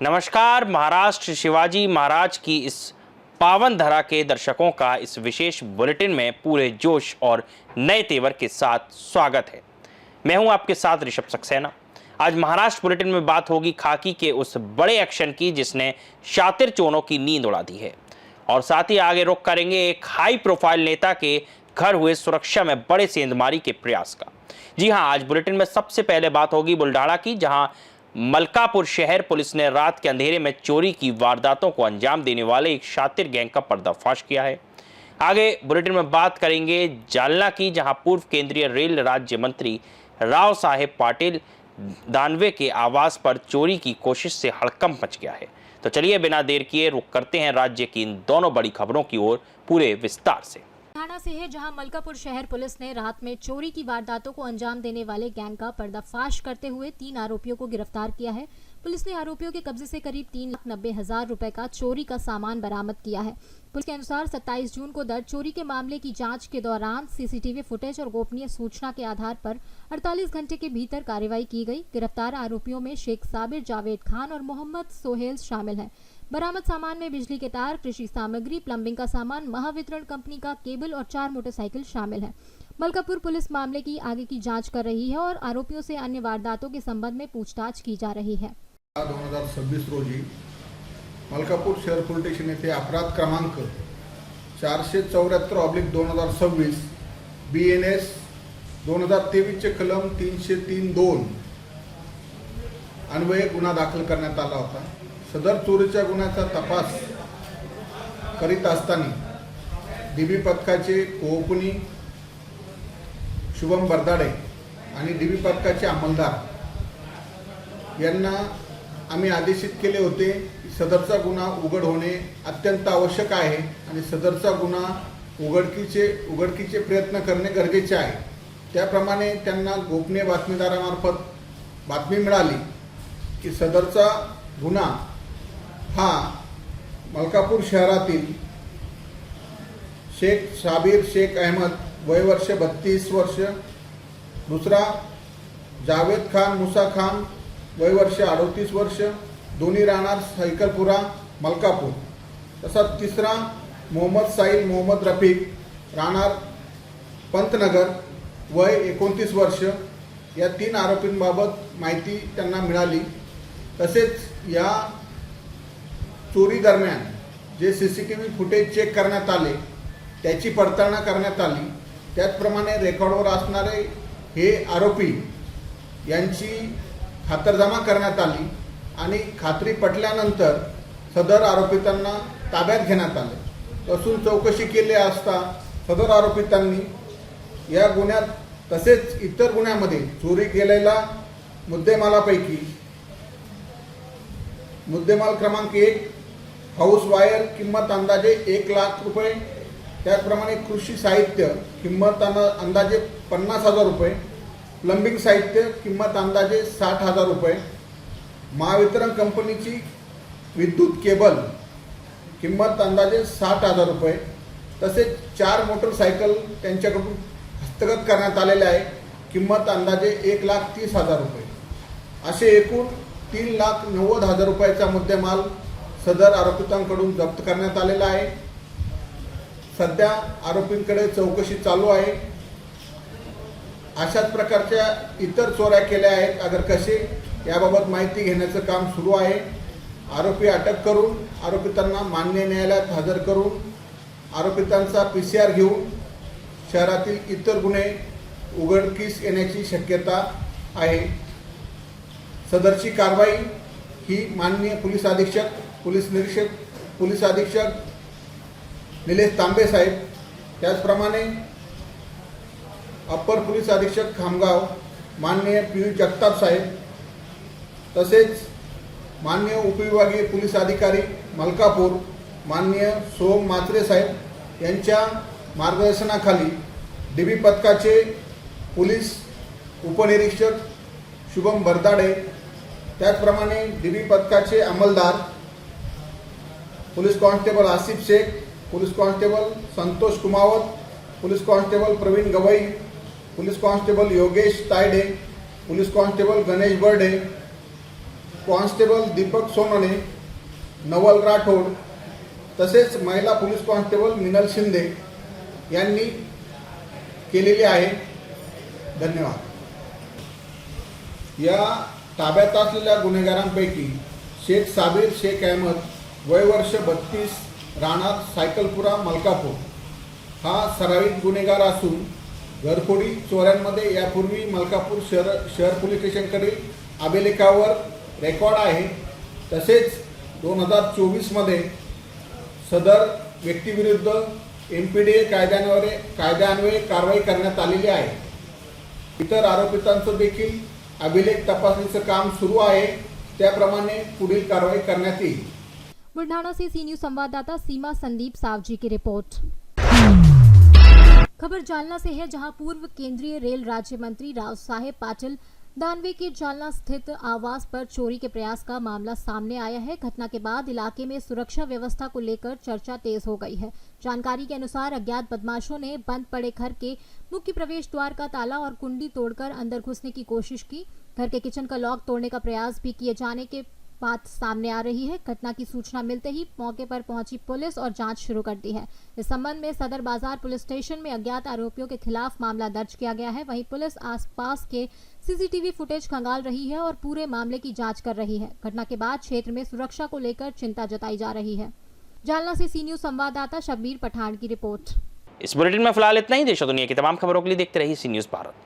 नमस्कार। महाराष्ट्र शिवाजी महाराज की इस पावन धरा के दर्शकों का इस विशेष बुलेटिन में पूरे जोश और नए तेवर के साथ स्वागत है। मैं हूं आपके साथ ऋषभ सक्सेना। आज महाराष्ट्र बुलेटिन में बात होगी खाकी के उस बड़े एक्शन की जिसने शातिर चोरों की नींद उड़ा दी है, और साथ ही आगे रुख करेंगे एक हाई प्रोफाइल नेता के घर हुए सुरक्षा में बड़े सेंधमारी के प्रयास का। जी हां, आज बुलेटिन में सबसे पहले बात होगी बुल्ढाणा की, जहां मलकापुर शहर पुलिस ने रात के अंधेरे में चोरी की वारदातों को अंजाम देने वाले एक शातिर गैंग का पर्दाफाश किया है। आगे बुलेटिन में बात करेंगे जालना की, जहां पूर्व केंद्रीय रेल राज्य मंत्री राव साहेब पाटिल दानवे के आवास पर चोरी की कोशिश से हड़कंप मच गया है। तो चलिए बिना देर किए रुख करते हैं राज्य की इन दोनों बड़ी खबरों की ओर पूरे विस्तार से। थाना से है, जहां मलकापुर शहर पुलिस ने रात में चोरी की वारदातों को अंजाम देने वाले गैंग का पर्दाफाश करते हुए 3 आरोपियों को गिरफ्तार किया है। पुलिस ने आरोपियों के कब्जे से करीब 3,90,000 रुपए का चोरी का सामान बरामद किया है। पुलिस के अनुसार 27 जून को दर्ज चोरी के मामले की जांच के दौरान सीसीटीवी फुटेज और गोपनीय सूचना के आधार पर 48 घंटे के भीतर कार्रवाई की गई। गिरफ्तार आरोपियों में शेख साबिर, जावेद खान और मोहम्मद सोहेल शामिल हैं। बरामद सामान में बिजली के तार, कृषि सामग्री, प्लम्बिंग का सामान, महावितरण कंपनी का केबल और 4 मोटरसाइकिल शामिल है। मलकापुर पुलिस मामले की आगे की जांच कर रही है और आरोपियों से अन्य वारदातों के संबंध में पूछताछ की जा रही है। 2026 रोजी मलकापूर शहर पोलीस स्टेशन येथे अपराध क्रमांक 474/2026 BNS 2023 चे कलम 303(2) अन्वये गुन्हा दाखल करण्यात आला होता। सदर चोरीच्या गुन्ह्याचा तपास करीत असताना DB पथकाचे कोहपुनी शुभम बरदाडे आणि DB पथकाचे अंमलदार यांना आम्ही आदेशित केले होते की सदरचा गुन्हा उघड होणे अत्यंत आवश्यक आहे आणि सदरचा गुन्हा उघडकीचे प्रयत्न करणे गरजेचे आहे। त्याप्रमाणे त्यांना गोपनीय बातमीदारामार्फत बातमी मिळाली की सदरचा गुन्हा हा मलकापूर शहरातील शेख साबिर शेख अहमद वय वर्ष 32 वर्ष, दुसरा जावेद खान मुसा खान वय वर्ष 38 वर्ष, दोन्ही राहणार सायकलपुरा मलकापूर, तसंच तिसरा मोहम्मद साहिल मोहम्मद रफीक राहणार पंतनगर वय 29 वर्ष, या 3 आरोपींबाबत माहिती त्यांना मिळाली। तसेच या चोरी दरम्यान जे CCTV फुटेज चेक करण्यात आले त्याची पडताळणी करण्यात आली। त्याचप्रमाणे रेकॉर्डवर असणारे हे आरोपी यांची खातरजमा करण्यात आली आणि खात्री पटल्यानंतर सदर आरोपितांना ताब्यात घेण्यात आले। असून चौकशी केली असता सदर आरोपितांनी या गुन्ह्यात तसेच इतर गुन्ह्यामध्ये चोरी केलेला मुद्देमाल क्रमांक 1 हाऊस वायर किंमत अंदाजे 1 लाख रुपये, त्याचप्रमाणे कृषी साहित्य किंमत अंदाजे 50,000 रुपये, प्लम्बिंग साहित्य किंमत अंदाजे 60,000 रुपये, महावितरण कंपनीची विद्युत केबल किंमत अंदाजे 60,000 रुपये, तसेच 4 मोटरसायकल त्यांच्याकडून हस्तगत करण्यात आलेले आहे, किंमत अंदाजे 1,30,000 रुपये, असे एकूण 3,90,000 रुपयाचा मुद्देमाल सदर आरोपितांकडून जप्त करण्यात आलेला आहे। सध्या आरोपींकडे चौकशी चालू आहे। अशाच प्रकारच्या इतर चोऱ्या केल्या आहेत अगर कसे याबाबत माहिती घेण्याचं काम सुरू आहे। आरोपी अटक करून आरोपितांना मान्य न्यायालयात हजर करून आरोपितांचा PCR घेऊन शहरातील इतर गुन्हे उघडकीस येण्याची शक्यता आहे। सदरची कारवाई ही माननीय पोलीस अधीक्षक पोलीस निरीक्षक पोलीस अधीक्षक निलेश तांबे साहेब, त्याचप्रमाणे अप्पर पोलीस अधीक्षक खामगाव माननीय पीयू जगताप साहेब, तसेच माननीय उपविभागीय पोलीस अधिकारी मलकापूर माननीय सोम मात्रे साहेब यांच्या मार्गदर्शनाखाली DB पथकाचे पोलीस उपनिरीक्षक शुभम बरदाडे, त्याचप्रमाणे DB पथकाचे अंमलदार police constable Asif Shaikh, police constable Santosh Kumawat, police constable Pravin Gawai, police constable Yogesh Tayade, police constable Ganesh Barde, constable Deepak Sonawane, Naval Rathod तसेच महिला पोलीस कॉन्स्टेबल मिनल शिंदे यांनी केलेली आहे. धन्यवाद. या ताब्यात असलेल्या गुन्हेगारांपैकी शेख साबिर शेख अहमद वय वर्ष 32, राहणार सायकलपुरा मलकापूर हा सराईत गुन्हेगार असून घरफोडी चोऱ्यांमध्ये यापूर्वी मलकापूर शहर पोलीस स्टेशनकडील अभिलेखावर रेकॉर्ड आहे. तसेच 2024मध्ये सदर व्यक्तीविरुद्ध MPDA कायद्यान्वये कारवाई करण्यात आलेली आहे. इतर आरोपितांचं देखील अभिलेख तपासणीचं काम सुरू आहे. त्याप्रमाणे पुढील कारवाई करण्यात येईल. बुल्ढाना से सी न्यूज संवाददाता सीमा संदीप सावजी की रिपोर्ट। खबर जालना से है, जहां पूर्व केंद्रीय रेल राज्य मंत्री राव साहेब पाटिल दानवे के जालना स्थित आवास पर चोरी के प्रयास का मामला सामने आया है। घटना के बाद इलाके में सुरक्षा व्यवस्था को लेकर चर्चा तेज हो गई है। जानकारी के अनुसार अज्ञात बदमाशों ने बंद पड़े घर के मुख्य प्रवेश द्वार का ताला और कुंडी तोड़कर अंदर घुसने की कोशिश की। घर के किचन का लॉक तोड़ने का प्रयास भी किए जाने के बात सामने आ रही है। घटना की सूचना मिलते ही मौके पर पहुंची पुलिस और जांच शुरू कर दी है। इस संबंध में सदर बाजार पुलिस स्टेशन में अज्ञात आरोपियों के खिलाफ मामला दर्ज किया गया है। वहीं पुलिस आसपास के CCTV फुटेज खंगाल रही है और पूरे मामले की जांच कर रही है। घटना के बाद क्षेत्र में सुरक्षा को लेकर चिंता जताई जा रही है। जालना से सी न्यूज संवाददाता शब्बीर पठान की रिपोर्ट। इस बुलेटिन में फिलहाल इतना ही। देश और दुनिया की तमाम खबरों के लिए देखते रहिए सी न्यूज भारत।